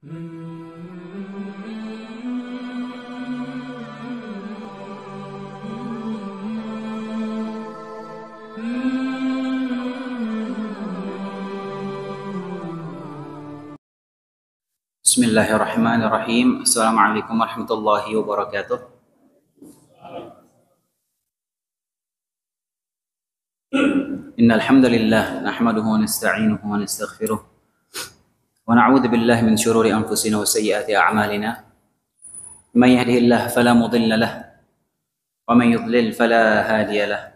Bismillahirrahmanirrahim. Assalamualaikum warahmatullahi wabarakatuh. Innal hamdalillah nahmaduhu wa nasta'inuhu wa nastaghfiruh wa na'udzu billahi min shururi anfusina wa sayyiati a'malina. May yahdihillahu fala mudilla lahu wa may yudlil fala hadiya lahu.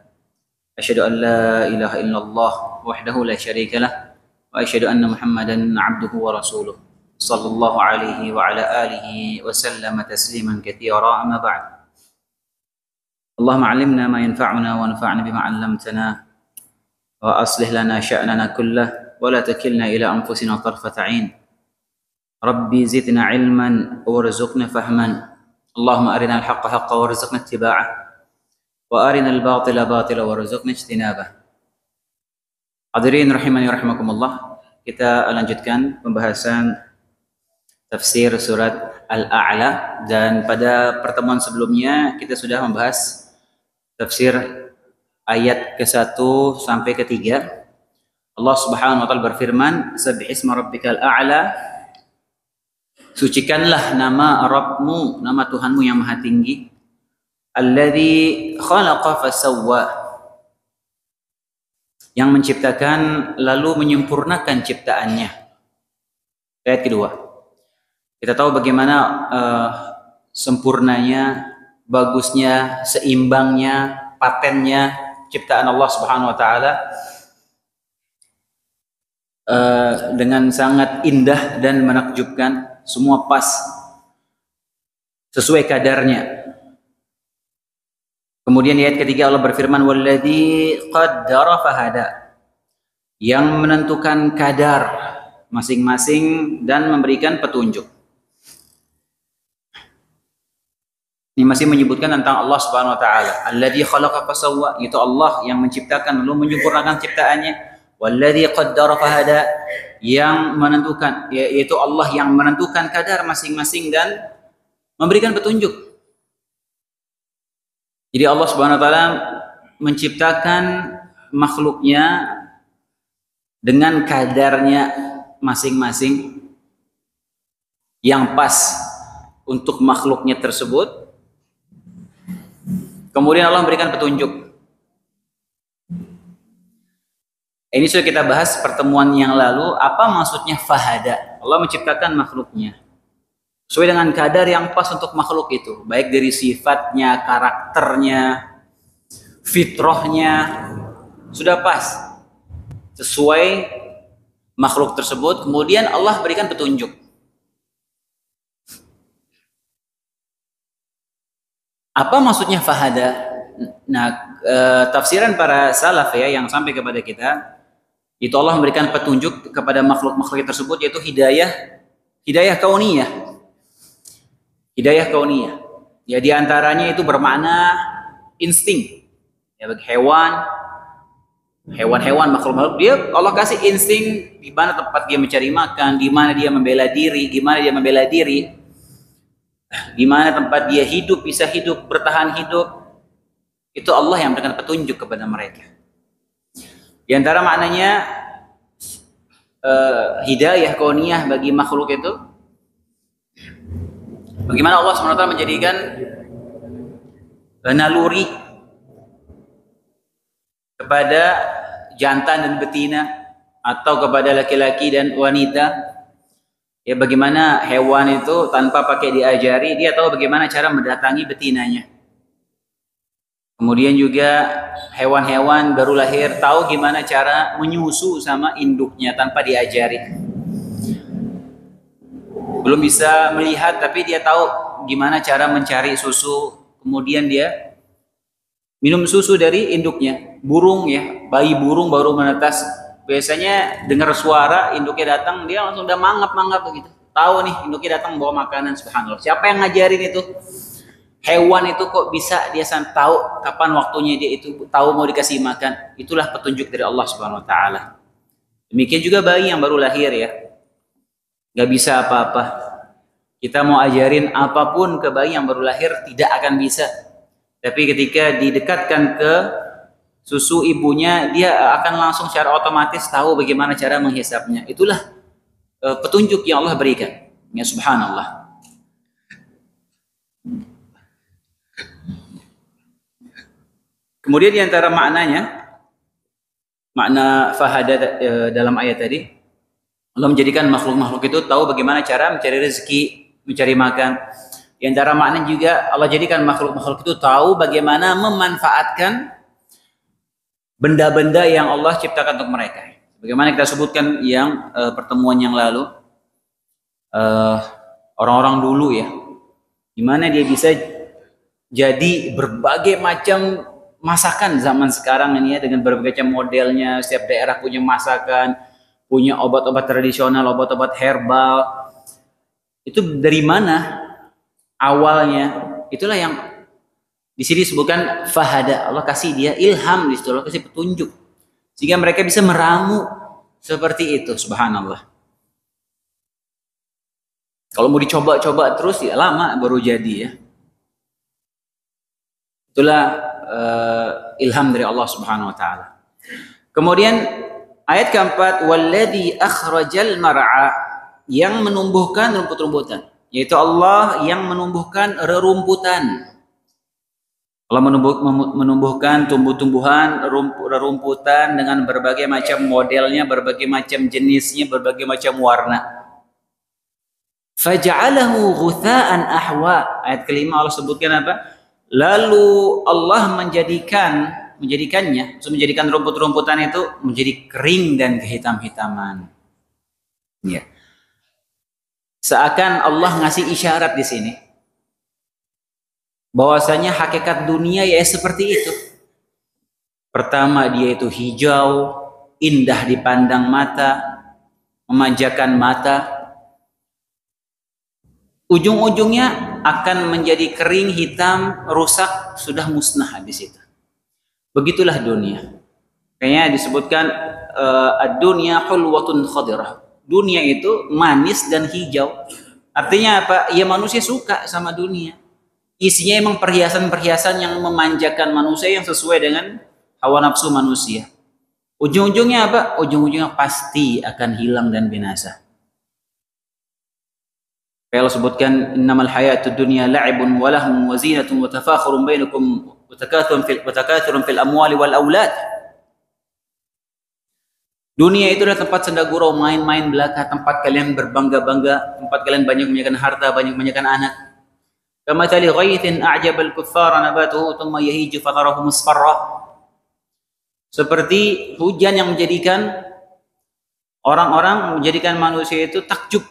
Asyhadu an la ilaha illallah wahdahu la syarika lahu wa asyhadu anna Muhammadan 'abduhu wa rasuluh. Sallallahu alaihi wa ala alihi wa sallama tasliman katsira, amma ba'd. Allahumma 'allimna ma yanfa'una wa anfa'na bima 'allamtana wa aslih lana sya'nana kullah wa la takilna ila anfusina tarfata 'ain. Rabbi zidna 'ilman warzuqna fahman. Allahumma arina al-haqqa haqqan warzuqna ittiba'ah wa arina al-batila batila warzuqna ijtinabah. Hadirin rahimani rahimakumullah, kita lanjutkan pembahasan tafsir surat Al-A'la, dan pada pertemuan sebelumnya kita sudah membahas tafsir ayat ke-1 sampai ke-3. Allah Subhanahu wa taala berfirman, "Sabbihisma rabbikal a'la." Sucikanlah nama Rabbmu, nama Tuhanmu yang Maha Tinggi. Alladzi khalaqa fasawwa. Yang menciptakan lalu menyempurnakan ciptaannya. Ayat kedua. Kita tahu bagaimana sempurnanya, bagusnya, seimbangnya, patennya ciptaan Allah Subhanahu wa taala, dengan sangat indah dan menakjubkan, semua pas sesuai kadarnya. Kemudian di ayat ketiga Allah berfirman, "Walladzi qaddara fahada." Yang menentukan kadar masing-masing dan memberikan petunjuk. Ini masih menyebutkan tentang Allah Subhanahu wa taala. Alladzi khalaqa fasawwa, itu Allah yang menciptakan lalu menyempurnakan ciptaannya. Walladzi qaddara fahada, yang menentukan, yaitu Allah yang menentukan kadar masing-masing dan memberikan petunjuk. Jadi Allah Subhanahu wa taala menciptakan makhluknya dengan kadarnya masing-masing yang pas untuk makhluknya tersebut. Kemudian Allah memberikan petunjuk. Ini sudah kita bahas pertemuan yang lalu, apa maksudnya fahada. Allah menciptakan makhluknya sesuai dengan kadar yang pas untuk makhluk itu, baik dari sifatnya, karakternya, fitrahnya, sudah pas sesuai makhluk tersebut. Kemudian Allah berikan petunjuk. Apa maksudnya fahada? Nah, tafsiran para salaf ya yang sampai kepada kita, itu Allah memberikan petunjuk kepada makhluk-makhluk tersebut, yaitu hidayah kauniyah. Hidayah kauniyah. Ya, di antaranya itu bermakna insting. Ya, bagi hewan-hewan, makhluk-makhluk, dia Allah kasih insting di mana tempat dia mencari makan, di mana dia membela diri, di mana tempat dia hidup, bisa hidup, bertahan hidup. Itu Allah yang memberikan petunjuk kepada mereka. Di antara maknanya hidayah kauniyah bagi makhluk itu, bagaimana Allah SWT menjadikan naluri kepada jantan dan betina, atau kepada laki-laki dan wanita. Ya, bagaimana hewan itu tanpa pakai diajari, dia tahu bagaimana cara mendatangi betinanya. Kemudian juga hewan-hewan baru lahir tahu gimana cara menyusu sama induknya tanpa diajari. Belum bisa melihat tapi dia tahu gimana cara mencari susu. Kemudian dia minum susu dari induknya. Burung ya, bayi burung baru menetas, biasanya dengar suara induknya datang, dia langsung udah mangap begitu. Tahu nih induknya datang bawa makanan, subhanallah. Siapa yang ngajarin itu? Hewan itu kok bisa dia tahu kapan waktunya, dia itu tahu mau dikasih makan. Itulah petunjuk dari Allah Subhanahu wa taala. Demikian juga bayi yang baru lahir ya. nggak bisa apa-apa. Kita mau ajarin apapun ke bayi yang baru lahir tidak akan bisa. Tapi ketika didekatkan ke susu ibunya, dia akan langsung secara otomatis tahu bagaimana cara menghisapnya. Itulah petunjuk yang Allah berikan. Ya subhanallah. Kemudian di antara maknanya, makna fahada dalam ayat tadi, Allah menjadikan makhluk-makhluk itu tahu bagaimana cara mencari rezeki, mencari makan. Di antara makna juga Allah jadikan makhluk-makhluk itu tahu bagaimana memanfaatkan benda-benda yang Allah ciptakan untuk mereka. Bagaimana kita sebutkan yang pertemuan yang lalu, orang-orang dulu ya, dimana dia bisa jadi berbagai macam masakan zaman sekarang ini ya, dengan berbagai macam modelnya. Setiap daerah punya masakan, punya obat-obat tradisional, obat-obat herbal. Itu dari mana awalnya? Itulah yang di sini disebutkan fahada. Allah kasih dia ilham di situ, Allah kasih petunjuk sehingga mereka bisa meramu seperti itu. Subhanallah. Kalau mau dicoba-coba terus ya lama baru jadi ya. Itulah ilham dari Allah Subhanahu wa taala. Kemudian ayat keempat, walladzi akhrajal mar'a, yang menumbuhkan rumput-rumputan, yaitu Allah yang menumbuhkan rerumputan. Allah menumbuhkan tumbuh-tumbuhan, rerumputan dengan berbagai macam modelnya, berbagai macam jenisnya, berbagai macam warna. Faja'alahu ghutha'an ahwa. Ayat kelima Allah sebutkan apa? Lalu Allah menjadikan rumput-rumputan itu menjadi kering dan kehitam-hitaman. Ya. Seakan Allah ngasih isyarat di sini bahwasanya hakikat dunia ya seperti itu. Pertama dia itu hijau, indah dipandang mata, memanjakan mata. Ujung-ujungnya akan menjadi kering, hitam, rusak, sudah musnah habis itu. Begitulah dunia. Kayaknya disebutkan ad-dunya hulwatun khadirah. Dunia itu manis dan hijau. Artinya apa? Ya manusia suka sama dunia. Isinya emang perhiasan-perhiasan yang memanjakan manusia yang sesuai dengan hawa nafsu manusia. Ujung-ujungnya apa? Ujung-ujungnya pasti akan hilang dan binasa. Allah sebutkan innamal hayatud dunya la'ibun wa lahum wa zinatun wa tafakhurun bainakum wa takathurun fil amwali wal aulad. Dunia itu adalah tempat senda gurau, main-main belaka, tempat kalian berbangga-bangga, tempat kalian banyak menyanyikan harta, banyak menyanyikan anak. Kamathali ghaithin a'jabal kuffara nabatuhu thumma yahiju fatarahu musfarra. Seperti hujan yang menjadikan orang-orang, menjadikan manusia itu takjub.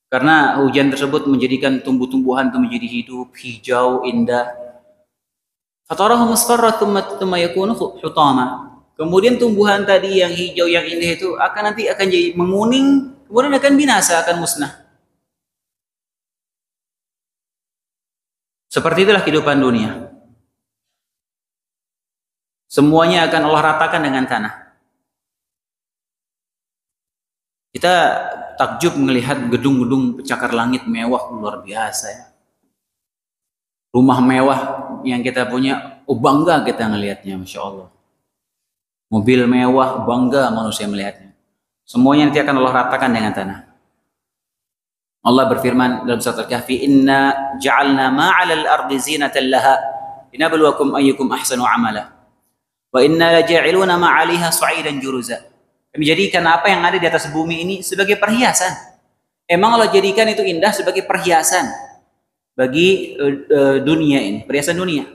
Karena hujan tersebut menjadikan tumbuh-tumbuhan itu menjadi hidup, hijau, indah. Fatarahu musfarra thumma yakunu hutama. Kemudian tumbuhan tadi yang hijau, yang indah itu akan jadi menguning, kemudian akan binasa, akan musnah. Seperti itulah kehidupan dunia. Semuanya akan Allah ratakan dengan tanah. Kita takjub melihat gedung-gedung pencakar langit mewah luar biasa ya. Rumah mewah yang kita punya, bangga kita ngelihatnya, Masya Allah. Mobil mewah, bangga manusia melihatnya. Semuanya nanti akan Allah ratakan dengan tanah. Allah berfirman dalam surat Al-Kahfi, Inna ja'alna ma'alal ardi zinatan laha linabluwakum ayyukum ahsanu amala wa inna laja'iluna ma'aliha su'idan juruza. Kami jadikan apa yang ada di atas bumi ini sebagai perhiasan. Emang Allah jadikan itu indah sebagai perhiasan bagi dunia ini, perhiasan dunia.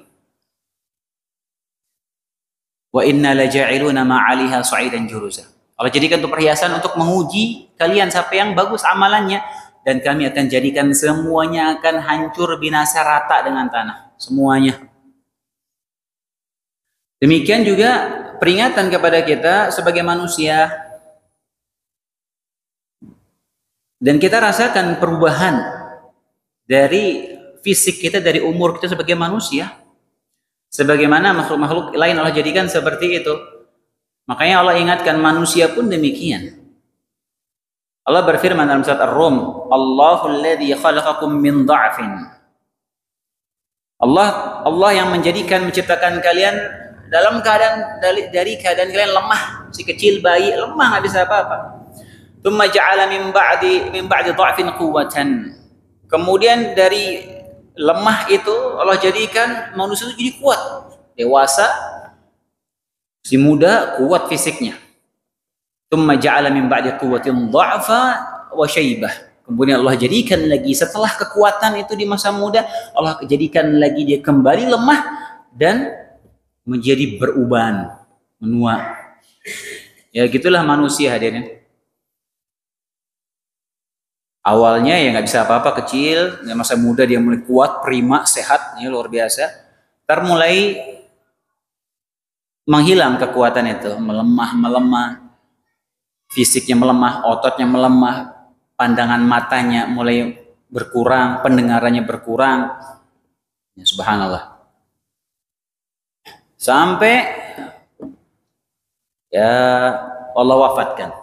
Wa inna laja'iluna ma'aliha su'idan juruza. Allah jadikan itu perhiasan untuk menguji kalian siapa yang bagus amalannya, dan kami akan jadikan semuanya akan hancur binasa rata dengan tanah, semuanya. Demikian juga peringatan kepada kita sebagai manusia, dan kita rasakan perubahan dari fisik kita, dari umur kita sebagai manusia, sebagaimana makhluk-makhluk lain Allah jadikan seperti itu. Makanya Allah ingatkan manusia pun demikian. Allah berfirman dalam surat Ar-Rum, Allahul ladzi khalaqakum min dha'fin. Allah yang menciptakan kalian dalam keadaan dari keadaan kalian lemah, si kecil bayi lemah nggak bisa apa-apa. Tsumma ja'ala min ba'di dha'fin quwwatan. Kemudian dari lemah itu Allah jadikan manusia itu jadi kuat, dewasa, si muda, kuat fisiknya. Tsumma ja'ala min ba'di quwwatin dha'fa wa syaibah. Kemudian Allah jadikan lagi setelah kekuatan itu di masa muda, Allah jadikan lagi dia kembali lemah dan menjadi beruban, menua. Ya gitulah manusia hadirin. Awalnya ya nggak bisa apa-apa, kecil, di masa muda dia mulai kuat, prima, sehat, ya luar biasa. Ntar mulai menghilang kekuatan itu, melemah, fisiknya melemah, ototnya melemah, pandangan matanya mulai berkurang, pendengarannya berkurang. Ya, subhanallah. Sampai ya Allah wafatkan.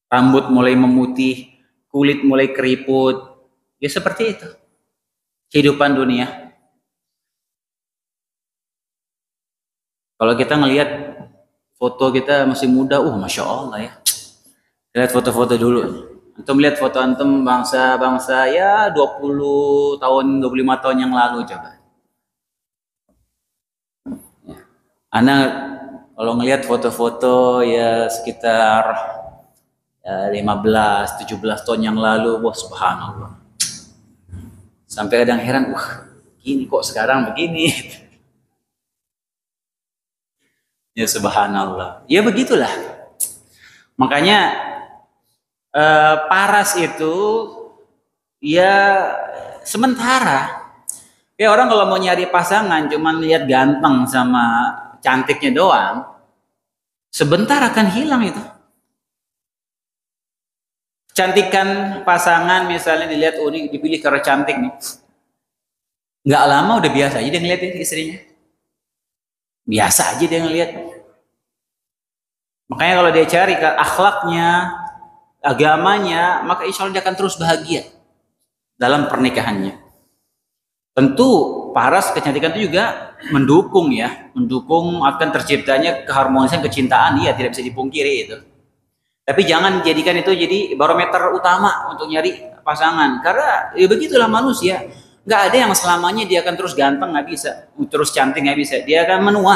Rambut mulai memutih, kulit mulai keriput. Ya seperti itu kehidupan dunia. Kalau kita ngelihat foto kita masih muda, masya Allah ya. Lihat foto-foto dulu. Antum lihat foto antum bangsa ya 20 tahun, 25 tahun yang lalu coba. Ya. Anak kalau ngelihat foto-foto ya sekitar ya 15, 17 tahun yang lalu, wah subhanallah. Sampai kadang heran, gini kok sekarang begini. Ya subhanallah. Ya begitulah. Makanya paras itu ya sementara. Ya orang kalau mau nyari pasangan cuman lihat ganteng sama cantiknya doang, sebentar akan hilang itu. Cantikan pasangan misalnya dilihat, ini dipilih karena cantik nih. Nggak lama udah biasa aja dia ngeliatin istrinya. Biasa aja dia ngeliat. Makanya kalau dia cari ke akhlaknya, agamanya, maka insya Allah dia akan terus bahagia dalam pernikahannya. Tentu paras kecantikan itu juga mendukung akan terciptanya keharmonisan kecintaan, iya tidak bisa dipungkiri itu. Tapi jangan jadikan itu jadi barometer utama untuk nyari pasangan, karena ya begitulah manusia, nggak ada yang selamanya dia akan terus ganteng, nggak bisa, terus cantik nggak bisa, dia akan menua,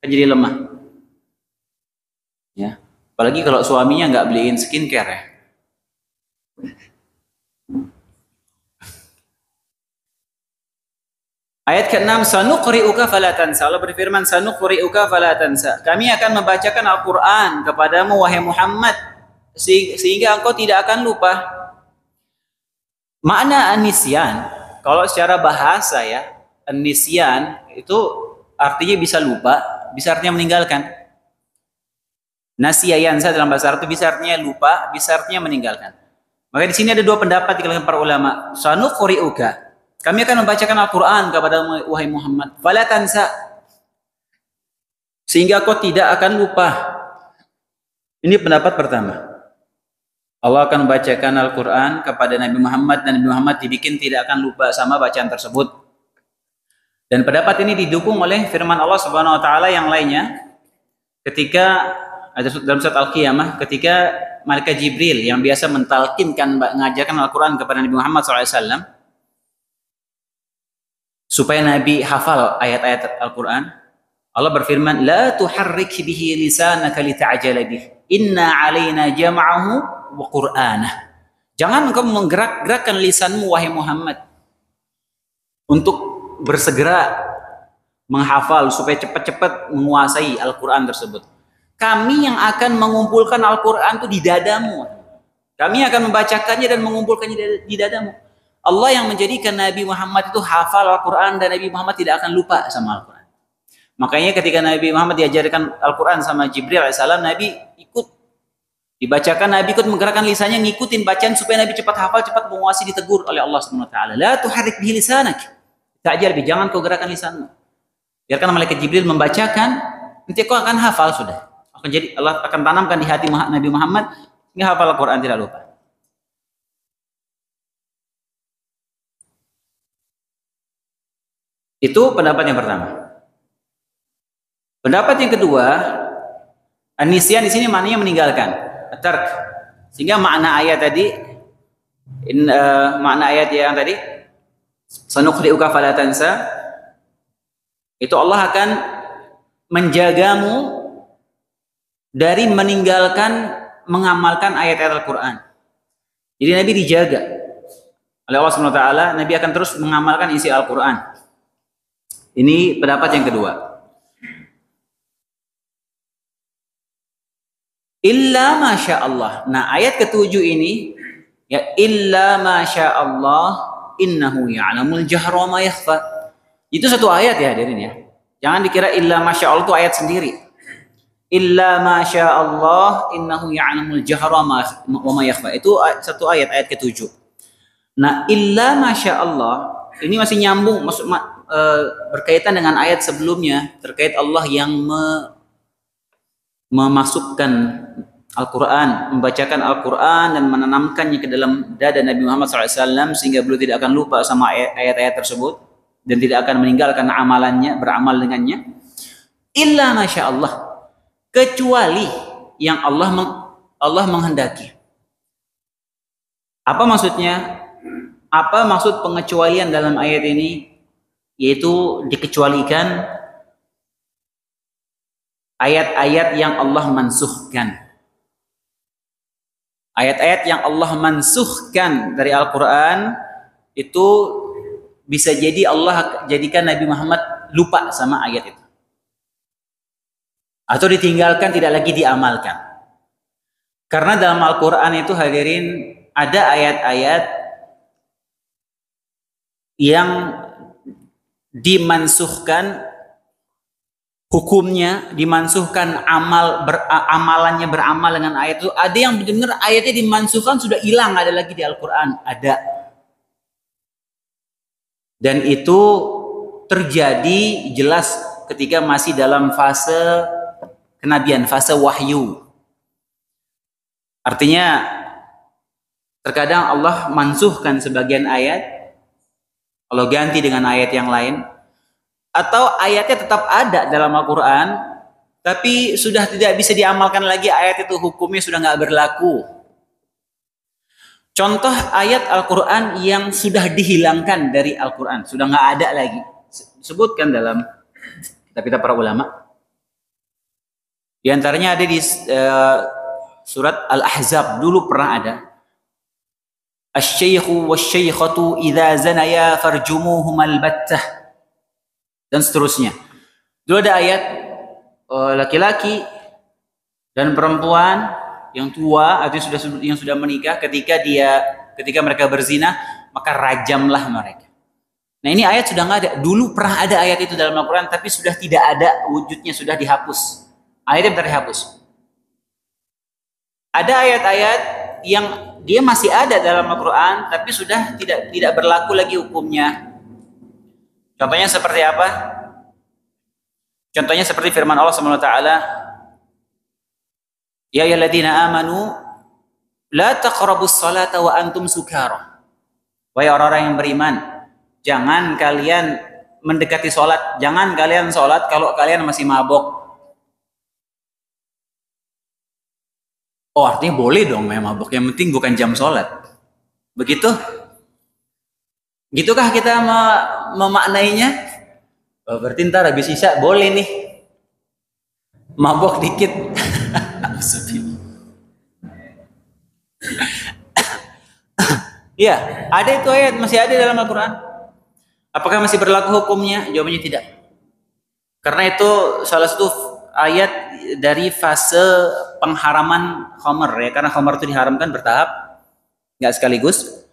akan jadi lemah. Ya. Apalagi kalau suaminya nggak beliin skincare ya. Ayat ke-6, sanuqri'uka fala tansa. Allah berfirman, sanuqri'uka fala tansa. Kami akan membacakan Al-Qur'an kepadamu wahai Muhammad sehingga engkau tidak akan lupa. Makna an-nisyan, kalau secara bahasa ya, an-nisyan itu artinya bisa lupa, bisa artinya meninggalkan. Nasiya yansa dalam bahasa Arab itu bisa artinya lupa, bisa artinya meninggalkan. Maka di sini ada dua pendapat di kalangan para ulama. Sanuqri'uka, kami akan membacakan Al-Quran kepada wahai Muhammad, fala tansa, sehingga kau tidak akan lupa. Ini pendapat pertama. Allah akan membacakan Al-Quran kepada Nabi Muhammad dan Nabi Muhammad dibikin tidak akan lupa sama bacaan tersebut. Dan pendapat ini didukung oleh firman Allah Subhanahu wa taala yang lainnya ketika ada dalam surat Al-Qiyamah, ketika malaikat Jibril yang biasa mentalkinkan, mengajarkan Al-Quran kepada Nabi Muhammad SAW supaya Nabi hafal ayat-ayat Al-Quran, Allah berfirman, la tuharrik bihi lisanaka lita'jala bih, inna alaina jam'ahu wa qur'anah. Jangan engkau menggerak-gerakkan lisanmu wahai Muhammad untuk bersegera menghafal supaya cepat-cepat menguasai Al-Quran tersebut. Kami yang akan mengumpulkan Al-Quran itu di dadamu. Kami akan membacakannya dan mengumpulkannya di dadamu. Allah yang menjadikan Nabi Muhammad itu hafal Al-Quran dan Nabi Muhammad tidak akan lupa sama Al-Quran. Makanya ketika Nabi Muhammad diajarkan Al-Quran sama Jibril AS, Nabi ikut. Dibacakan, Nabi ikut menggerakkan lisannya, ngikutin bacaan supaya Nabi cepat hafal, cepat menguasai, ditegur oleh Allah SWT. La tuharrik bihi lisanak. Ta'jal bi, jangan kau gerakkan lisanmu. Biarkan malaikat Jibril membacakan, nanti kau akan hafal sudah. Jadi Allah akan tanamkan di hati Nabi Muhammad, Nggak hafal Al-Quran tidak lupa. Itu pendapat yang pertama. Pendapat yang kedua, an-nisyan di sini maknanya meninggalkan, tark. Sehingga makna ayat tadi, makna ayat yang tadi, sanuqri'uka fala tansa, itu Allah akan menjagamu dari meninggalkan mengamalkan ayat-ayat Al-Quran. Jadi Nabi dijaga oleh Allah SWT. Nabi akan terus mengamalkan isi Al-Quran. Ini pendapat yang kedua. Illa masya Allah. Nah, ayat ketujuh ini, ya, illa masya Allah innahu ya'lamul jahra ma yakhfa. Itu satu ayat ya hadirin ya. Jangan dikira illa masya Allah itu ayat sendiri. Illa masya Allah innahu ya'lamul jahra ma yakhfa. Itu satu ayat, ayat ketujuh. Nah, illa masya Allah ini masih nyambung, berkaitan dengan ayat sebelumnya terkait Allah yang memasukkan Al-Quran, membacakan Al-Quran dan menanamkannya ke dalam dada Nabi Muhammad SAW sehingga beliau tidak akan lupa sama ayat-ayat tersebut dan tidak akan meninggalkan amalannya, beramal dengannya. Illa masya Allah, kecuali yang Allah menghendaki. Apa maksudnya? Apa maksud pengecualian dalam ayat ini? Yaitu dikecualikan ayat-ayat yang Allah mansuhkan. Ayat-ayat yang Allah mansuhkan dari Al-Quran itu bisa jadi Allah jadikan Nabi Muhammad lupa sama ayat itu. Atau ditinggalkan, tidak lagi diamalkan. Karena dalam Al-Quran itu hadirin ada ayat-ayat yang dimansuhkan hukumnya, dimansuhkan amalannya beramal dengan ayat itu. Ada yang benar-benar ayatnya dimansuhkan sudah hilang, ada lagi di Al-Quran, ada. Dan itu terjadi jelas ketika masih dalam fase kenabian, fase wahyu. Artinya terkadang Allah mansuhkan sebagian ayat, Allah ganti dengan ayat yang lain. Atau ayatnya tetap ada dalam Al-Quran, tapi sudah tidak bisa diamalkan lagi, ayat itu hukumnya sudah nggak berlaku. Contoh ayat Al-Quran yang sudah dihilangkan dari Al-Quran, sudah nggak ada lagi. Sebutkan dalam kitab-kitab para ulama. Di antaranya ada di surat Al-Ahzab, dulu pernah ada. Asy-syaikhu wasy-syaikhatu idza zanaya farjumuhumal battah. Dan seterusnya. Dulu ada ayat laki-laki dan perempuan yang tua atau yang sudah menikah, ketika mereka berzina maka rajamlah mereka. Nah, ini ayat sudah nggak ada. Dulu pernah ada ayat itu dalam Al-Quran, tapi sudah tidak ada wujudnya, sudah dihapus. Ayatnya benar dihapus. Ada ayat-ayat yang dia masih ada dalam Al-Quran, tapi sudah tidak berlaku lagi hukumnya. Contohnya seperti apa? Contohnya seperti firman Allah Subhanahu wa taala, ya ayyuhalladzina amanu la taqrabus salata wa antum sukara. Wahai orang-orang yang beriman, jangan kalian mendekati salat, jangan kalian salat kalau kalian masih mabok. Oh, artinya boleh dong mabok, yang penting bukan jam salat. Begitu? Gitukah kita memaknainya? Oh, berarti ntar habis isya boleh nih mabok dikit. Ya, ada itu ayat, masih ada dalam Al-Quran. Apakah masih berlaku hukumnya? Jawabannya tidak. Karena itu salah satu ayat dari fase pengharaman khamr ya, karena khamr itu diharamkan bertahap, nggak sekaligus.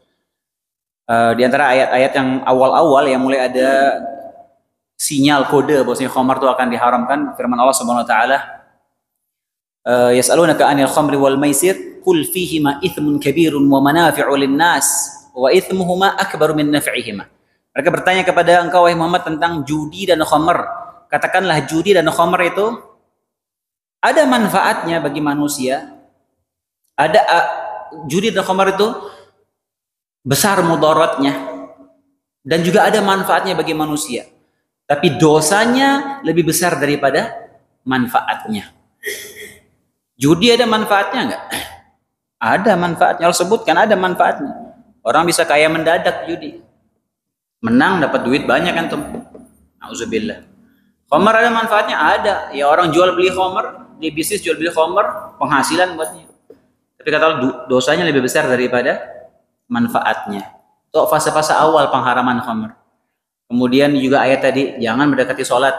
Di antara ayat-ayat yang awal-awal yang mulai ada sinyal kode bahwasanya khamr itu akan diharamkan, firman Allah Subhanahu wa taala, yas'alunaka 'anil khamri wal maisir qul fihima itsmun kabirun wa manafi'u lin-nas wa itsmuhuma akbaru min naf'ihima. Mereka bertanya kepada engkau wahai Muhammad tentang judi dan khamr. Katakanlah judi dan khamr itu ada manfaatnya bagi manusia Ada judi dan khamar itu besar mudaratnya dan juga ada manfaatnya bagi manusia. Tapi dosanya lebih besar daripada manfaatnya. Judi ada manfaatnya enggak? Ada manfaatnya. Allah sebutkan ada manfaatnya. Orang bisa kaya mendadak judi. Menang dapat duit banyak kan tuh. Auzubillah. Khamar ada manfaatnya? Ada. Ya orang jual beli khamar, di bisnis jual beli khamar, penghasilan buatnya. Tapi kata Allah dosanya lebih besar daripada manfaatnya. Itu fase-fase awal pengharaman khamar. Kemudian juga ayat tadi, jangan mendekati sholat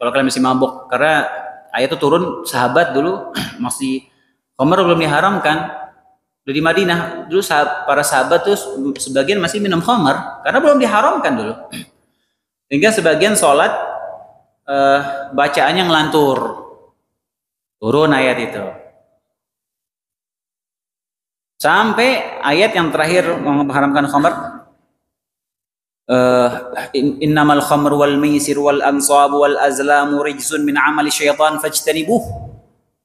kalau kalian masih mabuk. Karena ayat itu turun, sahabat dulu masih khamar belum diharamkan. Di Madinah dulu para sahabat tuh sebagian masih minum khamar karena belum diharamkan dulu. Hingga sebagian sholat bacaannya ngelantur. Turun ayat itu. Sampai ayat yang terakhir mengharamkan khamar. Innamal khamru wal maisir wal ansabu wal azlamu rijzun min amali syaitan fajtanibuh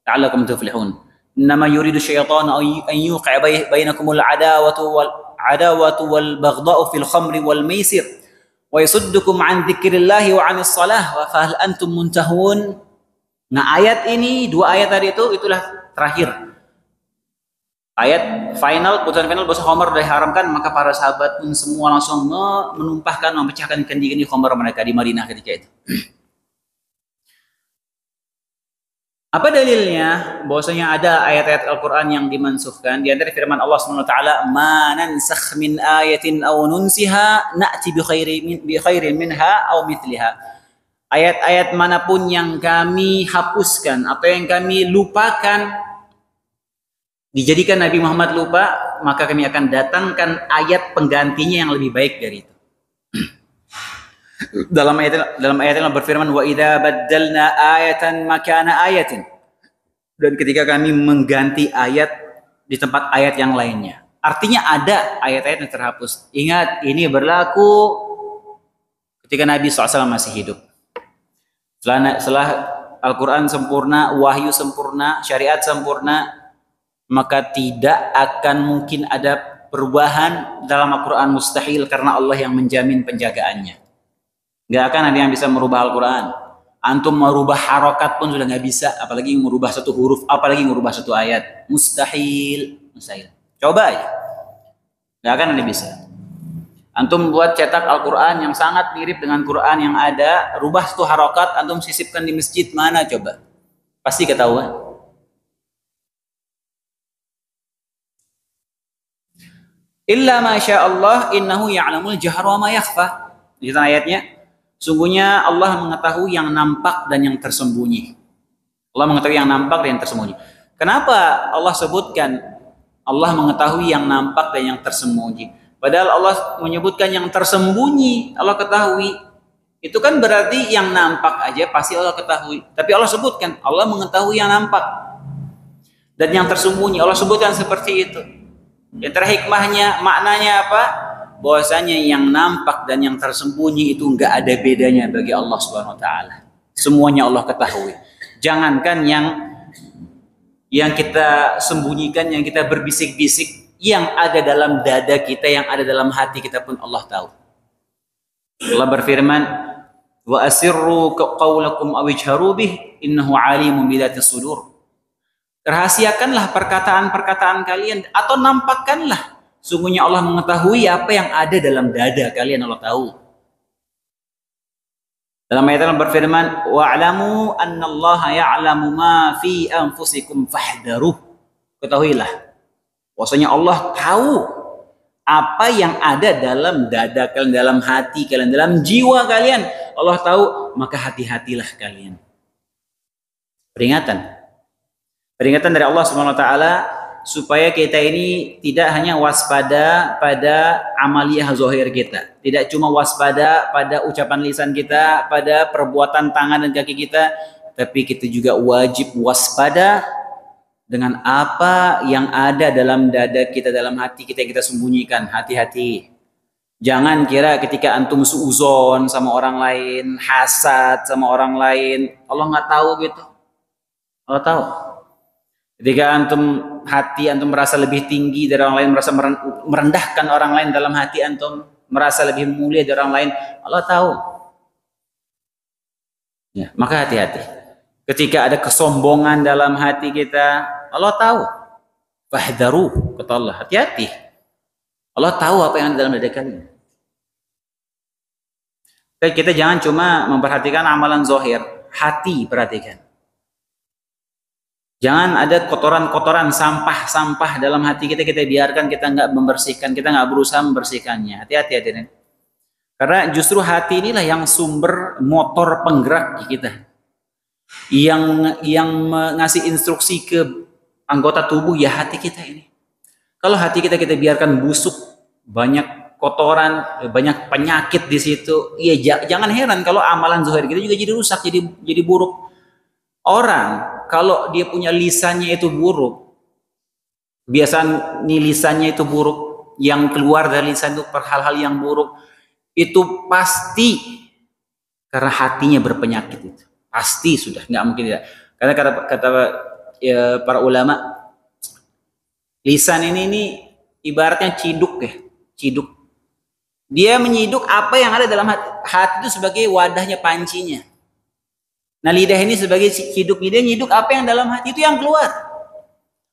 la'allakum tuflihun. Innama yuridu syaitan an yuqi'a bainakumul adawatu wal baghdha'u fil khamri wal maisir wa yasuddukum an dzikrillahi wa 'anis shalah wa fahal antum muntahun. Nah, ayat ini, dua ayat tadi itulah terakhir. Ayat final, putusan final bahwa khamar sudah diharamkan, maka para sahabat pun semua langsung menumpahkan, memecahkan kendi-kendi khamar mereka di Madinah ketika itu. Apa dalilnya? Bahwasanya ada ayat-ayat Al-Quran yang dimansuhkan. Di antara firman Allah SWT, "Ma nansakh min ayatin aw nunsiha na'ti bi khairin minha aw mithliha." Ayat-ayat manapun yang kami hapuskan atau yang kami lupakan, dijadikan Nabi Muhammad lupa, maka kami akan datangkan ayat penggantinya yang lebih baik dari itu. Dalam ayat yang berfirman, wa idza baddalna ayatan makana ayatin. Dan ketika kami mengganti ayat di tempat ayat yang lainnya. Artinya ada ayat-ayat yang terhapus. Ingat, ini berlaku ketika Nabi SAW masih hidup. Setelah Al-Quran sempurna, wahyu sempurna, syariat sempurna, maka tidak akan mungkin ada perubahan dalam Al-Quran, mustahil, karena Allah yang menjamin penjagaannya. Gak akan ada yang bisa merubah Al-Quran. Antum merubah harokat pun sudah nggak bisa, apalagi merubah satu huruf, apalagi merubah satu ayat. Mustahil. Coba aja. Gak akan ada bisa. Antum buat cetak Al-Quran yang sangat mirip dengan Quran yang ada, rubah satu harokat, antum sisipkan di masjid, mana coba? Pasti ketahuan. Illa masya Allah innahu ya'lamul jahra wa ma yakhfa. Di ayatnya, sungguhnya Allah mengetahui yang nampak dan yang tersembunyi. Allah mengetahui yang nampak dan yang tersembunyi. Kenapa Allah sebutkan Allah mengetahui yang nampak dan yang tersembunyi? Padahal Allah menyebutkan yang tersembunyi Allah ketahui. Itu kan berarti yang nampak aja pasti Allah ketahui. Tapi Allah sebutkan Allah mengetahui yang nampak dan yang tersembunyi. Allah sebutkan seperti itu. Yang terhikmahnya, maknanya apa? Bahwasanya yang nampak dan yang tersembunyi itu enggak ada bedanya bagi Allah Subhanahu wa taala. Semuanya Allah ketahui. Jangankan yang kita sembunyikan, yang kita berbisik-bisik, yang ada dalam dada kita, yang ada dalam hati kita pun Allah tahu. Allah berfirman, "Wa asirru qaulakum aw ijharu bih, innahu alimun bidzati sudur." Rahasiakanlah perkataan-perkataan kalian atau nampakkanlah. Sungguhnya Allah mengetahui apa yang ada dalam dada kalian, Allah tahu. Dalam ayat Allah berfirman, "Wa'lamu annallaha ya'lamu ma fi anfusikum fahdharuh." Ketahuilah bahwasanya Allah tahu apa yang ada dalam dada kalian, dalam hati kalian, dalam jiwa kalian. Allah tahu, maka hati-hatilah kalian. Peringatan dari Allah Subhanahu wa taala supaya kita ini tidak hanya waspada pada amaliyah zahir kita, tidak cuma waspada pada ucapan lisan kita, pada perbuatan tangan dan kaki kita, tapi kita juga wajib waspada dengan apa yang ada dalam dada kita, dalam hati kita yang kita sembunyikan. Hati-hati. Jangan kira ketika antum suuzon sama orang lain, hasad sama orang lain, Allah nggak tahu gitu. Allah tahu. Ketika hati antum merasa lebih tinggi dari orang lain, merasa merendahkan orang lain dalam hati antum, merasa lebih mulia dari orang lain, Allah tahu. Ya, maka hati-hati. Ketika ada kesombongan dalam hati kita, Allah tahu. Fahdharu, kata Allah, hati-hati. Allah tahu apa yang ada dalam dada kalian. Kita jangan cuma memperhatikan amalan zahir, hati perhatikan. Jangan ada kotoran-kotoran, sampah-sampah dalam hati kita biarkan, kita nggak membersihkan, kita nggak berusaha membersihkannya. Hati-hati hadirin. Karena justru hati inilah yang sumber motor penggerak kita. Yang ngasih instruksi ke anggota tubuh ya hati kita ini. Kalau hati kita biarkan busuk, banyak kotoran, banyak penyakit di situ, ya jangan heran kalau amalan zahir kita juga jadi rusak, jadi buruk. Orang kalau dia punya lisannya itu buruk, biasa nih lisannya itu buruk, yang keluar dari lisan itu hal-hal yang buruk, itu pasti karena hatinya berpenyakit itu. Pasti sudah, nggak mungkin tidak. Karena kata ya, para ulama, lisan ini ibaratnya ciduk ya, ciduk. Dia menyiduk apa yang ada dalam hati. Hati itu sebagai wadahnya, pancinya. Nah lidah ini sebagai ciduk, dia nyiduk apa yang dalam hati itu yang keluar.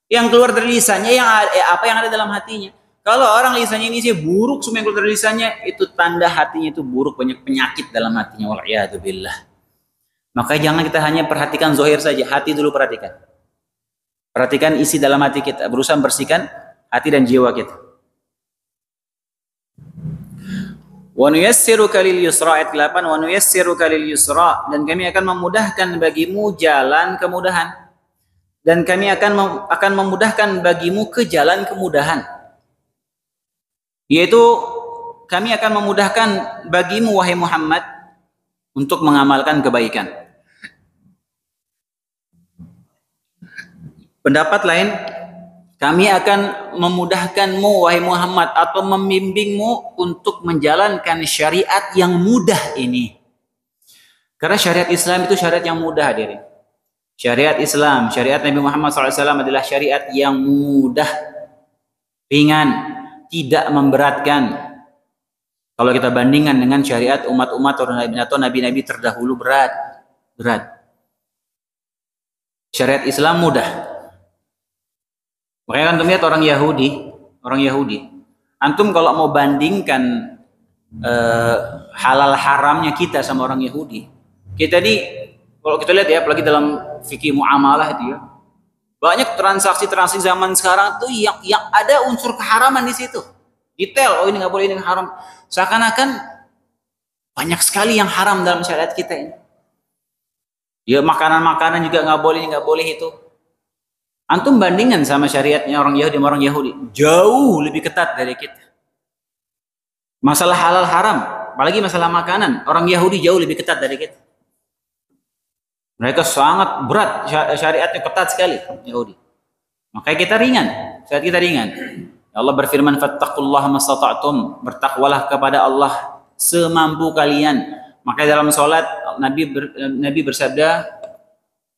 Yang keluar dari lisannya apa yang ada dalam hatinya. Kalau orang lisannya ini sih buruk, semua yang keluar dari lisannya itu tanda hatinya itu buruk, banyak penyakit dalam hatinya. Wal'iyadzubillah. Maka jangan kita hanya perhatikan zahir saja, hati dulu perhatikan. Perhatikan isi dalam hati kita, berusaha membersihkan hati dan jiwa kita. Wa nuyassiruka lil yusra, ayat 8, wa nuyassiruka lil yusra, dan kami akan memudahkan bagimu jalan kemudahan, dan kami akan memudahkan bagimu ke jalan kemudahan, yaitu kami akan memudahkan bagimu wahai Muhammad untuk mengamalkan kebaikan. Pendapat lain, kami akan memudahkanmu wahai Muhammad atau membimbingmu untuk menjalankan syariat yang mudah ini. Karena syariat Islam itu syariat yang mudah hadirin. Syariat Islam, syariat Nabi Muhammad SAW adalah syariat yang mudah, ringan, tidak memberatkan. Kalau kita bandingkan dengan syariat umat-umat atau nabi-nabi terdahulu, berat. Syariat Islam mudah. Makanya antum lihat orang Yahudi. Antum kalau mau bandingkan halal haramnya kita sama orang Yahudi, kita nih kalau kita lihat ya, apalagi dalam fikih muamalah itu ya, banyak transaksi zaman sekarang tuh yang ada unsur keharaman di situ. Detail, oh ini nggak boleh, ini haram. Seakan-akan banyak sekali yang haram dalam syariat kita ini. Ya makanan-makanan juga nggak boleh itu. Antum bandingkan sama syariatnya orang Yahudi, jauh lebih ketat dari kita. Masalah halal haram, apalagi masalah makanan, orang Yahudi jauh lebih ketat dari kita. Mereka sangat berat, syariatnya ketat sekali Yahudi. Makanya kita ringan, syariat kita ringan. Allah berfirman, fattaqullaha mastata'tum, bertakwalah kepada Allah semampu kalian. Maka dalam salat Nabi bersabda,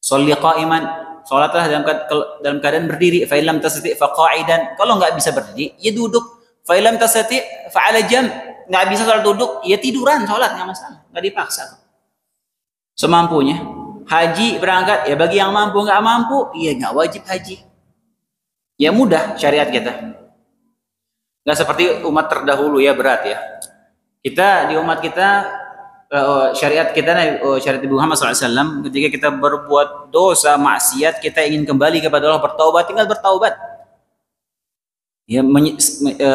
sholli qa'iman, salatlah dalam keadaan berdiri. Fa illam tastati' fa qa'idan. Kalau enggak bisa berdiri, ya duduk. Fa illam tastati' fa 'ala jamb. Enggak bisa salat duduk, ya tiduran salat, enggak masalah, enggak dipaksa. Semampunya. Haji berangkat, ya bagi yang mampu, enggak mampu, ya enggak wajib haji. Ya mudah syariat kita. Enggak seperti umat terdahulu ya, berat ya. Kita di umat kita, syariat kita, syariat Nabi Muhammad SAW, ketika kita berbuat dosa maksiat, kita ingin kembali kepada Allah, bertaubat, tinggal bertaubat. Ya,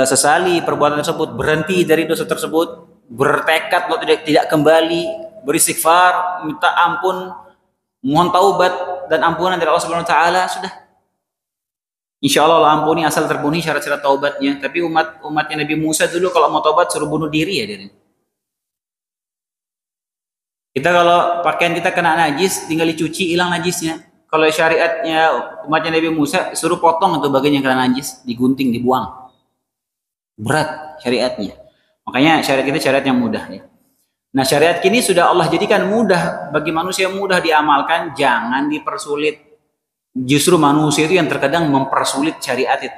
sesali perbuatan tersebut, berhenti dari dosa tersebut, bertekad untuk tidak kembali, beristighfar, minta ampun, mohon taubat dan ampunan dari Allah Subhanahu wa taala, sudah. Insya Allah ampuni asal terpenuhi syarat-syarat taubatnya. Tapi umatnya Nabi Musa dulu kalau mau taubat suruh bunuh diri ya dia. Kita kalau pakaian kita kena najis, tinggal dicuci, hilang najisnya. Kalau syariatnya umatnya Nabi Musa, suruh potong itu bagian yang kena najis, digunting, dibuang. Berat syariatnya. Makanya syariat kita syariat yang mudah ya. Nah syariat kini sudah Allah jadikan mudah bagi manusia, mudah diamalkan, jangan dipersulit. Justru manusia itu yang terkadang mempersulit syariat itu.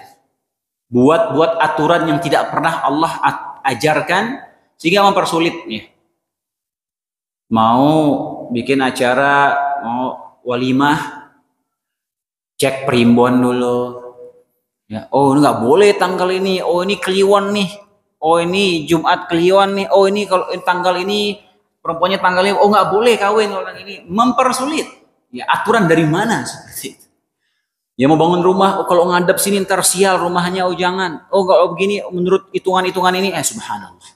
Buat aturan yang tidak pernah Allah ajarkan sehingga mempersulit ya. Mau bikin acara, mau walimah, cek primbon dulu. Ya, oh ini nggak boleh tanggal ini, oh ini kliwon nih, oh ini Jumat kliwon nih, oh ini kalau tanggal ini perempuannya tanggal ini, oh nggak boleh kawin orang ini, mempersulit. Ya aturan dari mana seperti itu? Ya mau bangun rumah, oh kalau ngadep sini ntar sial rumahnya, oh jangan. Oh kalau begini menurut hitungan-hitungan ini, subhanallah.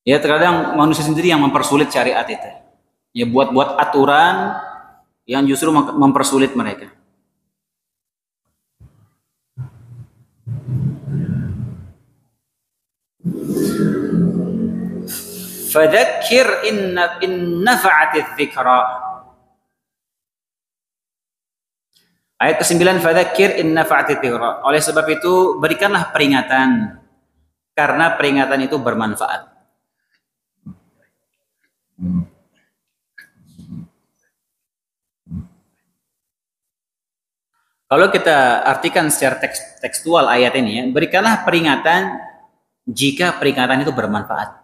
Ya terkadang manusia sendiri yang mempersulit syariat itu. Ya buat aturan yang justru mempersulit mereka. Fadzakir in nafa'atiz dzikra. Ayat ke-9, fadzakir in nafa'atiz dzikra. Oleh sebab itu berikanlah peringatan karena peringatan itu bermanfaat. Kalau kita artikan secara tekstual ayat ini ya, berikanlah peringatan jika peringatan itu bermanfaat.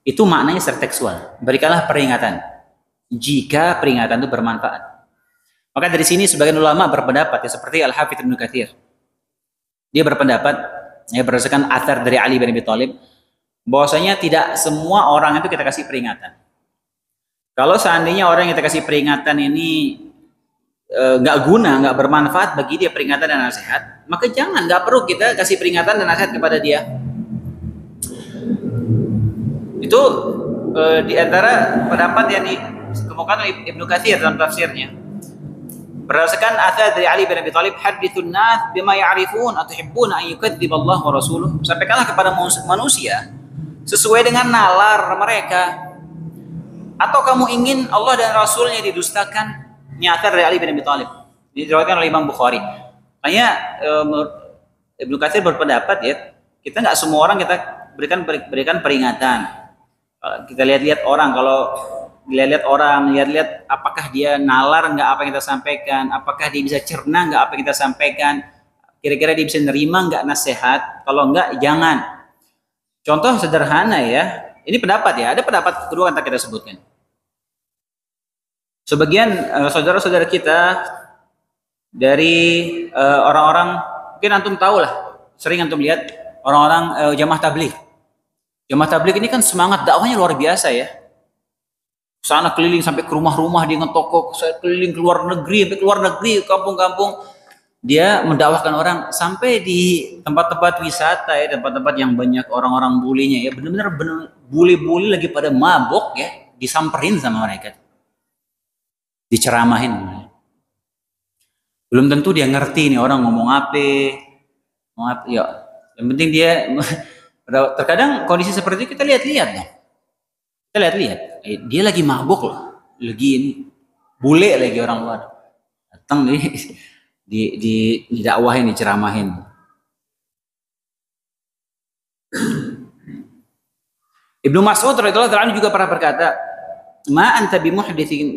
Itu maknanya secara tekstual. Berikanlah peringatan jika peringatan itu bermanfaat. Maka dari sini sebagian ulama berpendapat ya, seperti Al-Hafidz Ibnu Katsir. Dia berpendapat ya berdasarkan athar dari Ali bin Abi Thalib bahwasanya tidak semua orang itu kita kasih peringatan. Kalau seandainya orang yang kita kasih peringatan ini nggak guna, nggak bermanfaat bagi dia peringatan dan nasihat, maka jangan, nggak perlu kita kasih peringatan dan nasihat kepada dia. Itu di antara pendapat yang dikemukakan oleh Ibnu Katsir dalam tafsirnya. Berdasarkan athar dari Ali bin Abi Thalib, hadithun nas bima ya'rifun atuhibbuna an yukadziballahu wa rasuluh. Sampaikanlah kepada manusia sesuai dengan nalar mereka. Atau kamu ingin Allah dan Rasulnya didustakan? Ini athar dari Ali bin Abi Thalib. Ini diriwayatkan oleh Imam Bukhari. Makanya Ibnu Katsir berpendapat ya, kita nggak semua orang kita berikan peringatan. Kita lihat-lihat orang, kalau lihat-lihat apakah dia nalar nggak apa yang kita sampaikan, apakah dia bisa cerna nggak apa yang kita sampaikan, kira-kira dia bisa nerima nggak nasihat, kalau nggak jangan. Contoh sederhana ya, ini pendapat ya, ada pendapat kedua yang kita sebutkan. Sebagian saudara-saudara kita dari orang-orang, mungkin antum tahu lah, sering antum lihat orang-orang jamaah tabligh. Jamaah tabligh ini kan semangat dakwahnya luar biasa ya. Sana keliling sampai ke rumah-rumah, dia ngetoko, keliling ke luar negeri, kampung-kampung. Dia mendakwahkan orang sampai di tempat-tempat wisata ya, tempat-tempat yang banyak orang-orang bulinya ya, benar-benar buli-buli lagi pada mabok ya, disamperin sama mereka. Diceramahin. Belum tentu dia ngerti nih orang ngomong apa. Ya, yang penting dia terkadang kondisi seperti itu kita lihat-lihat dong. Kita lihat-lihat, dia lagi mabuk loh, lagi ini bule lagi orang luar datang didakwahin, diceramahin. Ibnu Mas'ud radhiyallahu anhu juga pernah berkata, "Ma anta bimuhadditsin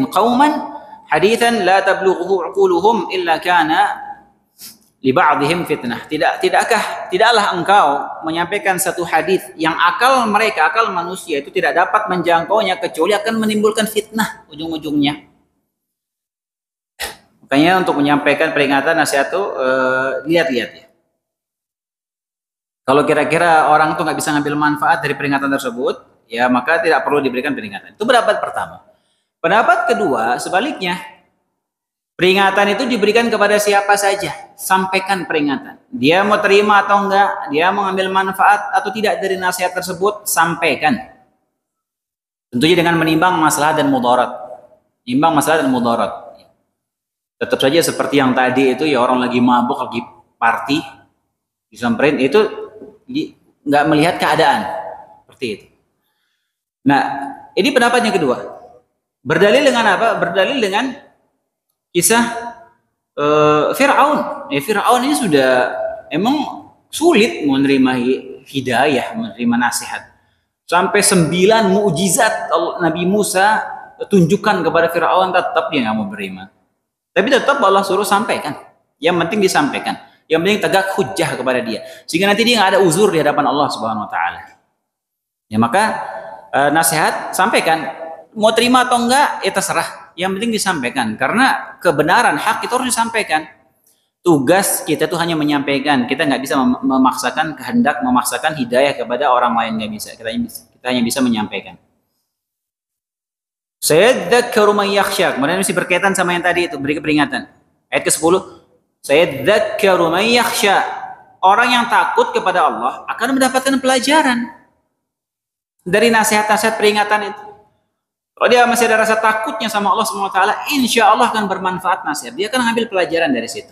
qauman haditsan la tablughu uquluhum illa kana li ba'dihim fitnah." Tidaklah engkau menyampaikan satu hadis yang akal manusia itu tidak dapat menjangkaunya kecuali akan menimbulkan fitnah ujung-ujungnya. Makanya untuk menyampaikan peringatan nasihat itu lihat-lihat ya. Kalau kira-kira orang tuh nggak bisa ngambil manfaat dari peringatan tersebut, ya maka tidak perlu diberikan peringatan. Itu pendapat pertama. Pendapat kedua, sebaliknya. Peringatan itu diberikan kepada siapa saja. Sampaikan peringatan. Dia mau terima atau enggak, dia mau ambil manfaat atau tidak dari nasihat tersebut, sampaikan. Tentunya dengan menimbang maslahat dan mudarat. Nimbang maslahat dan mudarat. Tetap saja seperti yang tadi itu ya, orang lagi mabuk, lagi party, disamperin, itu nggak melihat keadaan. Seperti itu. Nah, ini pendapat yang kedua. Berdalil dengan apa? Berdalil dengan kisah Fir'aun. Fir'aun ini sudah emang sulit menerima hidayah, menerima nasihat. Sampai 9 mukjizat Nabi Musa tunjukkan kepada Firaun, tetap dia nggak mau beriman. Tapi tetap Allah suruh sampaikan. Yang penting disampaikan. Yang penting tegak hujjah kepada dia. Sehingga nanti dia nggak ada uzur di hadapan Allah Subhanahu Wa Taala. Ya maka nasihat sampaikan. Mau terima atau enggak, ya terserah. Yang penting disampaikan. Karena kebenaran hak itu harus disampaikan. Tugas kita tuh hanya menyampaikan. Kita nggak bisa memaksakan kehendak, memaksakan hidayah kepada orang lain, nggak bisa. Kita hanya bisa menyampaikan. Sayadzakkaru man yakhsha. Kemudian masih berkaitan sama yang tadi itu, beri peringatan. Ayat ke-10. Sayadzakkaru man yakhsha. Orang yang takut kepada Allah akan mendapatkan pelajaran dari nasihat-nasihat peringatan itu. Kalau dia masih ada rasa takutnya sama Allah SWT, insya Allah akan bermanfaat nasihat. Dia akan ambil pelajaran dari situ.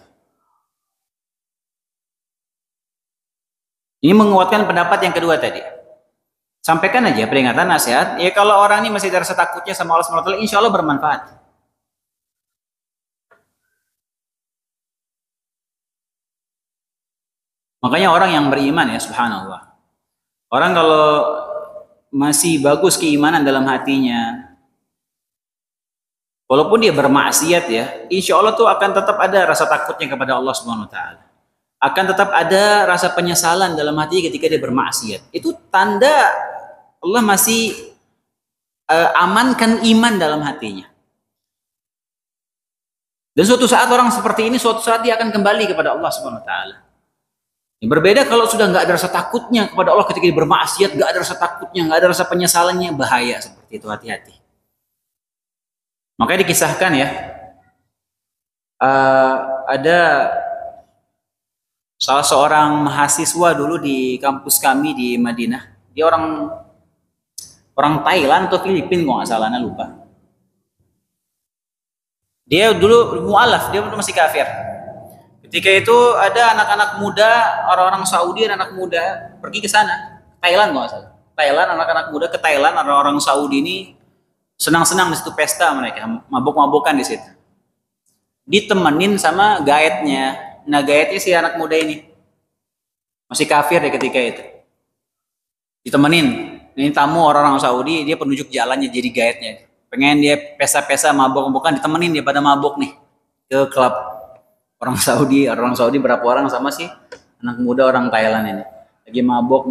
Ini menguatkan pendapat yang kedua tadi. Sampaikan aja peringatan, nasihat. Ya kalau orang ini masih ada rasa takutnya sama Allah SWT, insya Allah bermanfaat. Makanya orang yang beriman ya, subhanallah. Orang kalau masih bagus keimanan dalam hatinya, walaupun dia bermaksiat ya, insya Allah tuh akan tetap ada rasa takutnya kepada Allah Subhanahu Wa Taala. Akan tetap ada rasa penyesalan dalam hati ketika dia bermaksiat. Itu tanda Allah masih amankan iman dalam hatinya. Dan suatu saat orang seperti ini, suatu saat dia akan kembali kepada Allah Subhanahu Wa Taala. Berbeda kalau sudah nggak ada rasa takutnya kepada Allah ketika dia bermaksiat, nggak ada rasa takutnya, nggak ada rasa penyesalannya, bahaya seperti itu, hati-hati. Makanya dikisahkan ya, ada salah seorang mahasiswa dulu di kampus kami di Madinah. Dia orang Thailand atau Filipina, kok nggak salahnya, lupa. Dia dulu mu'alaf, dia masih kafir. Ketika itu ada anak-anak muda, orang-orang Saudi, anak muda pergi ke sana, Thailand nggak salah. Thailand, anak-anak muda ke Thailand, orang-orang Saudi ini senang-senang di situ, pesta mereka, mabuk-mabukan di situ. Ditemenin sama guide-nya. Nah, guide-nya si anak muda ini masih kafir deh ketika itu. Ditemenin. Ini tamu orang-orang Saudi, dia penunjuk jalannya jadi guide-nya. Pengen dia pesta-pesta mabuk-mabukan, ditemenin dia pada mabuk nih ke klub. Orang Saudi berapa orang sama sih anak muda orang Thailand ini lagi mabok.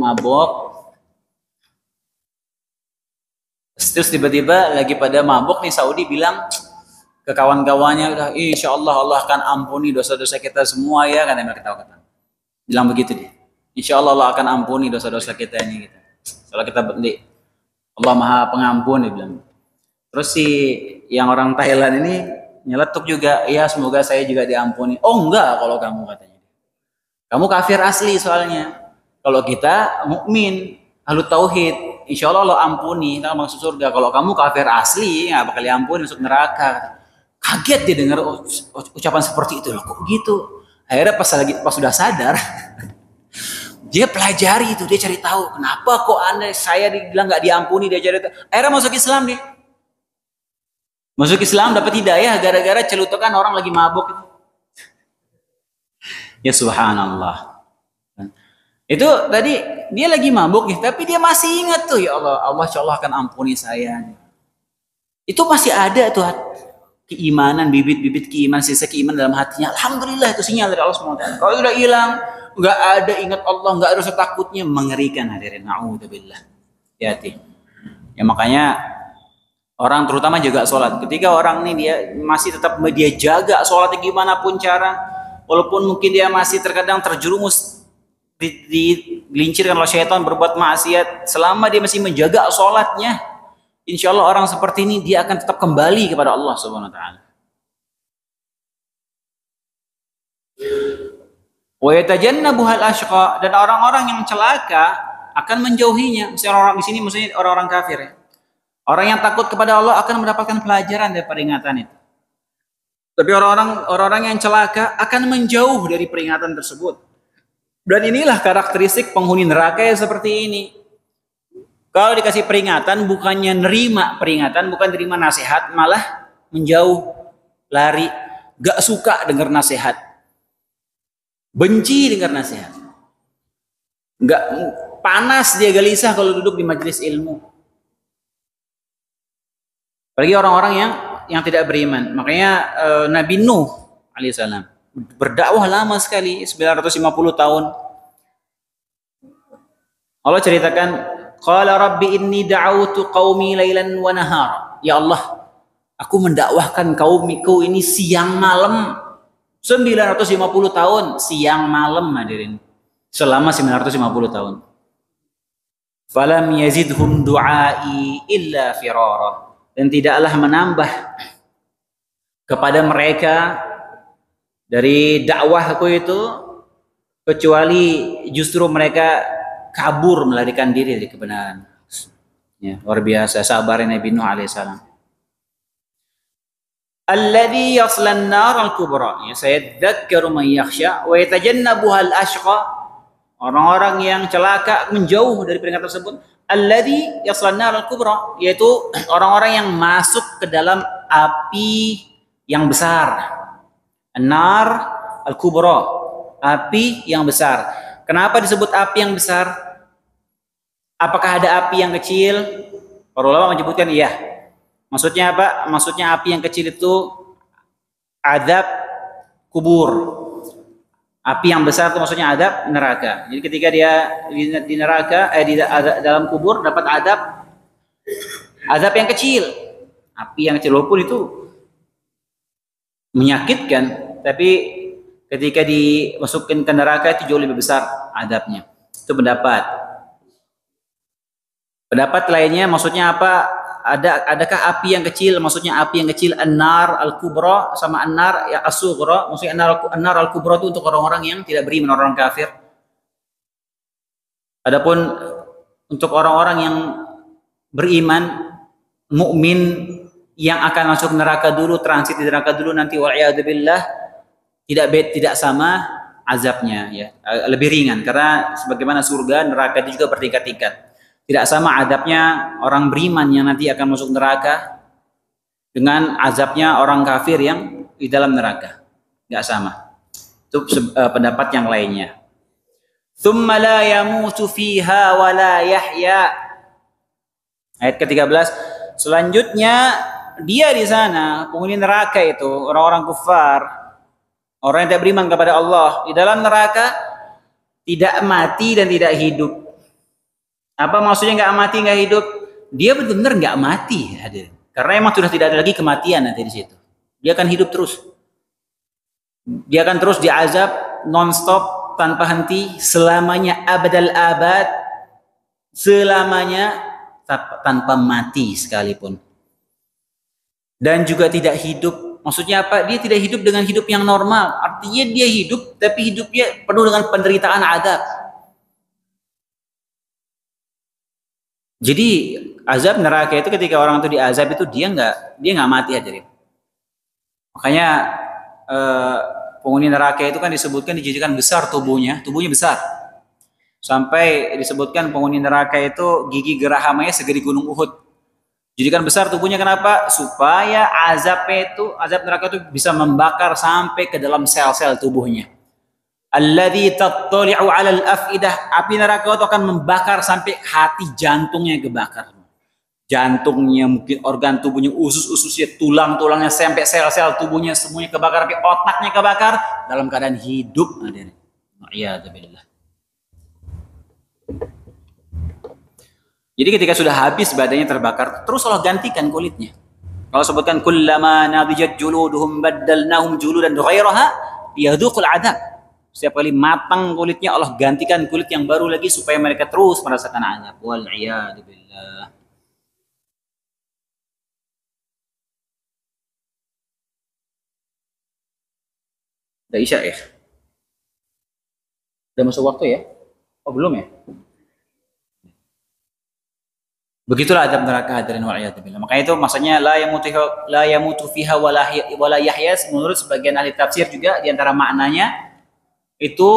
Terus tiba-tiba lagi pada mabok nih, Saudi bilang ke kawan-kawannya, udah insya Allah akan ampuni dosa-dosa kita semua ya, kan mereka ketawa-ketawa. Bilang begitu dia, insya Allah akan ampuni dosa-dosa kita ini gitu. Soalnya kita Allah Maha Pengampun, dia bilang. Terus si yang orang Thailand ini nyeletuk juga, ya semoga saya juga diampuni. Oh enggak, kalau kamu, katanya. Kamu kafir asli soalnya. Kalau kita mukmin, ahlu tauhid, insya Allah Allah ampuni, kita masuk surga. Kalau kamu kafir asli, nggak bakal diampuni, masuk neraka. Kaget dia dengar ucapan seperti itu. Loh kok gitu? Akhirnya pas sudah sadar, dia pelajari itu, dia cari tahu kenapa kok saya dibilang nggak diampuni, dia cari tahu. Akhirnya masuk Islam dia. Masuk Islam dapat hidayah gara-gara celutukan orang lagi mabuk itu. Ya subhanallah. Itu tadi dia lagi mabuk nih, tapi dia masih ingat tuh, ya Allah insya Allah akan ampuni saya. Itu masih ada tuh keimanan, bibit-bibit keimanan, sisa keimanan dalam hatinya. Alhamdulillah, itu sinyal dari Allah SWT. Kalau sudah hilang, nggak ada ingat Allah, nggak ada rasa takutnya, mengerikan hadirin. Na'udzubillah. Hati-hati. Ya makanya orang terutama jaga sholat. Ketika orang ini dia masih tetap dia jaga sholatnya gimana pun cara, walaupun mungkin dia masih terkadang terjerumus digelincirkan oleh syaitan berbuat maksiat, selama dia masih menjaga sholatnya, insya Allah orang seperti ini dia akan tetap kembali kepada Allah Subhanahu Wa Taala. Wa yatajannabuhal ashqa, dan orang-orang yang celaka akan menjauhinya. Misalnya orang di sini maksudnya orang-orang kafir ya. Orang yang takut kepada Allah akan mendapatkan pelajaran dari peringatan itu. Tapi orang-orang yang celaka akan menjauh dari peringatan tersebut. Dan inilah karakteristik penghuni neraka yang seperti ini. Kalau dikasih peringatan, bukannya nerima peringatan, bukan terima nasihat, malah menjauh, lari, gak suka dengar nasihat, benci dengar nasihat. Nggak panas dia gelisah kalau duduk di majelis ilmu. Apalagi orang-orang yang tidak beriman. Makanya Nabi Nuh alaihissalam berdakwah lama sekali, 950 tahun. Allah ceritakan, qala rabbi inni da'awtu qaumi lailan wa nahara. Ya Allah, aku mendakwahkan kaumku ini siang malam. 950 tahun siang malam, hadirin. Selama 950 tahun. Falam yazidhum du'ai illa firara. Dan tidaklah menambah kepada mereka dari dakwahku itu kecuali justru mereka kabur, melarikan diri dari kebenaran. Ya, luar biasa sabarnya Nabi Nuh alaihissalam. Alladhi yaslan nar al-kubra, sayadzakkaru man yakhsha wa yatajannabuha al-ashqa. Orang-orang yang celaka menjauh dari peringatan tersebut. Alladhi yaslan nar al-kubra, yaitu orang-orang yang masuk ke dalam api yang besar. An-nar al-kubra, api yang besar. Kenapa disebut api yang besar? Apakah ada api yang kecil? Para ulama menyebutkan iya. Maksudnya apa? Maksudnya api yang kecil itu azab kubur. Api yang besar itu maksudnya azab neraka. Jadi ketika dia di neraka, di dalam kubur dapat azab yang kecil. Api yang kecil walaupun itu menyakitkan, tapi ketika dimasukkan ke neraka itu jauh lebih besar azabnya. Itu pendapat. Pendapat lainnya maksudnya apa? Adakah api yang kecil? Maksudnya api yang kecil an-nar al-kubra sama an-nar ya as-sughra. Maksudnya an-nar al-kubra itu untuk orang-orang yang tidak beriman, orang kafir. Adapun untuk orang-orang yang beriman, mukmin yang akan masuk neraka dulu, transit di neraka dulu nanti wa'iyadzubillah, tidak sama azabnya ya. Lebih ringan karena sebagaimana surga, neraka itu juga bertingkat-tingkat. Tidak sama azabnya orang beriman yang nanti akan masuk neraka dengan azabnya orang kafir yang di dalam neraka. Tidak sama. Itu pendapat yang lainnya. Tsumma la yamutu fiha wa la yahya. Ayat ke-13. Selanjutnya dia di sana, penghuni neraka itu, orang-orang kufar, orang yang tidak beriman kepada Allah, di dalam neraka tidak mati dan tidak hidup. Apa maksudnya nggak mati nggak hidup? Dia benar-benar nggak mati, hadir. Karena emang sudah tidak ada lagi kematian nanti di situ. Dia akan hidup terus. Dia akan terus diazab non-stop tanpa henti selamanya abadal abad, selamanya tanpa mati sekalipun. Dan juga tidak hidup. Maksudnya apa? Dia tidak hidup dengan hidup yang normal. Artinya dia hidup tapi hidupnya penuh dengan penderitaan azab. Jadi azab neraka itu ketika orang itu diazab itu dia nggak mati aja. Makanya penghuni neraka itu kan disebutkan dijadikan besar tubuhnya besar. Sampai disebutkan penghuni neraka itu gigi gerahamnya segede gunung Uhud. Jadikan besar tubuhnya kenapa? Supaya azab neraka itu bisa membakar sampai ke dalam sel-sel tubuhnya. Alladzi tattali'u 'alal afidah, api neraka itu akan membakar sampai hati jantungnya kebakar. Jantungnya, mungkin organ tubuhnya, usus-ususnya, tulang-tulangnya, sampai sel-sel tubuhnya semuanya kebakar, sampai otaknya kebakar dalam keadaan hidup. Wa'iyadzubillah. Jadi ketika sudah habis badannya terbakar, terus Allah gantikan kulitnya. Kalau sebutkan kullama nadijat juluduhum baddalnahum juludan ghairaha liyadhuqul 'adzab. Setiap kali matang kulitnya Allah gantikan kulit yang baru lagi supaya mereka terus merasakan azab. Wal iyad billah. Udah Isya ya? Udah masuk waktu ya? Oh belum ya? Begitulah azab neraka, hadirin wal iyad billah. Makanya itu maksudnya la yamutu fiha wala yahya. Menurut sebagian ahli tafsir juga di antara maknanya itu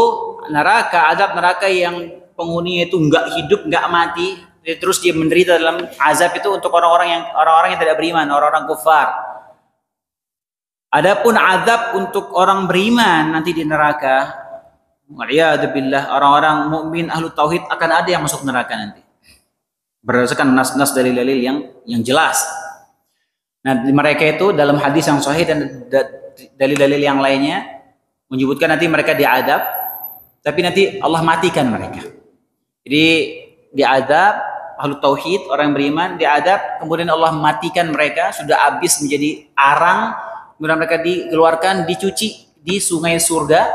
neraka, azab neraka yang penghuninya itu nggak hidup, nggak mati, terus dia menderita dalam azab itu untuk orang-orang yang tidak beriman, orang-orang kufar. Adapun azab untuk orang beriman nanti di neraka Wa'iyadzubillah, orang-orang mukmin ahlu tauhid akan ada yang masuk neraka nanti. Berdasarkan nas-nas dalil-dalil yang jelas. Nah, mereka itu dalam hadis yang sahih dan dalil-dalil yang lainnya menyebutkan nanti mereka diadab, tapi nanti Allah matikan mereka. Jadi diadab ahlu tauhid, orang yang beriman diadab, kemudian Allah matikan mereka, sudah habis menjadi arang, kemudian mereka dikeluarkan, dicuci di sungai surga,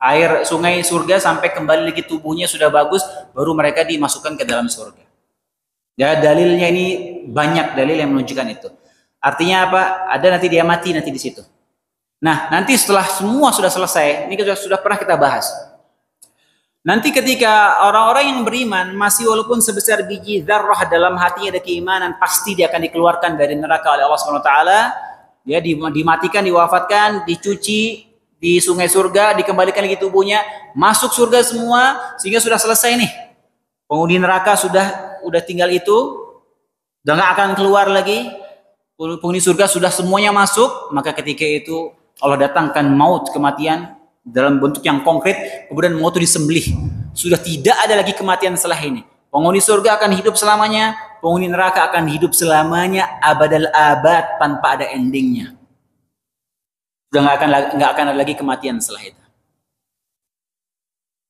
air sungai surga sampai kembali lagi tubuhnya sudah bagus, baru mereka dimasukkan ke dalam surga. Ya, dalilnya ini banyak dalil yang menunjukkan itu. Artinya apa? Ada nanti dia mati nanti di situ. Nah, nanti setelah semua sudah selesai, ini sudah pernah kita bahas. Nanti ketika orang-orang yang beriman masih walaupun sebesar biji zarrah dalam hatinya ada keimanan, pasti dia akan dikeluarkan dari neraka oleh Allah Subhanahu wa taala. Dia dimatikan, diwafatkan, dicuci di sungai surga, dikembalikan lagi tubuhnya, masuk surga semua sehingga sudah selesai nih. Penghuni neraka sudah tinggal itu, udah nggak akan keluar lagi. Penghuni surga sudah semuanya masuk, maka ketika itu Allah datangkan maut, kematian dalam bentuk yang konkret, kemudian maut itu disembelih. Sudah tidak ada lagi kematian setelah ini. Penghuni surga akan hidup selamanya, penghuni neraka akan hidup selamanya abadal abad tanpa ada endingnya. Sudah nggak akan ada lagi kematian setelah itu.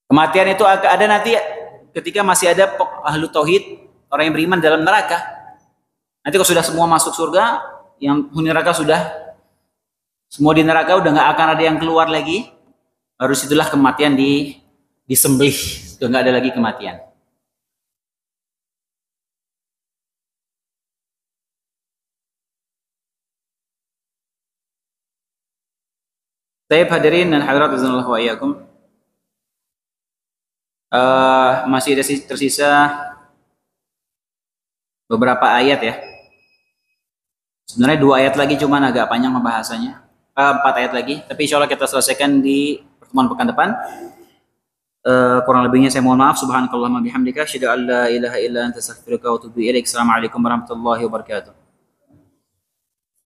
Kematian itu ada nanti ketika masih ada ahlu tauhid, orang yang beriman dalam neraka. Nanti kalau sudah semua masuk surga, yang penghuni neraka sudah semua di neraka, udah nggak akan ada yang keluar lagi. Harus itulah kematian disembelih, sudah nggak ada lagi kematian. Taib hadirin dan hadirat azanillahu wa iyyakum. Masih ada tersisa beberapa ayat ya. Sebenarnya 2 ayat lagi, cuman agak panjang pembahasannya. 4 ayat lagi, tapi insya Allah kita selesaikan di pertemuan pekan depan. Kurang lebihnya saya mohon maaf. Subhanakallahumma bihamdika asyhadu an la ilaha illa anta astaghfiruka wa atubu ilaik. Assalamualaikum warahmatullahi wabarakatuh.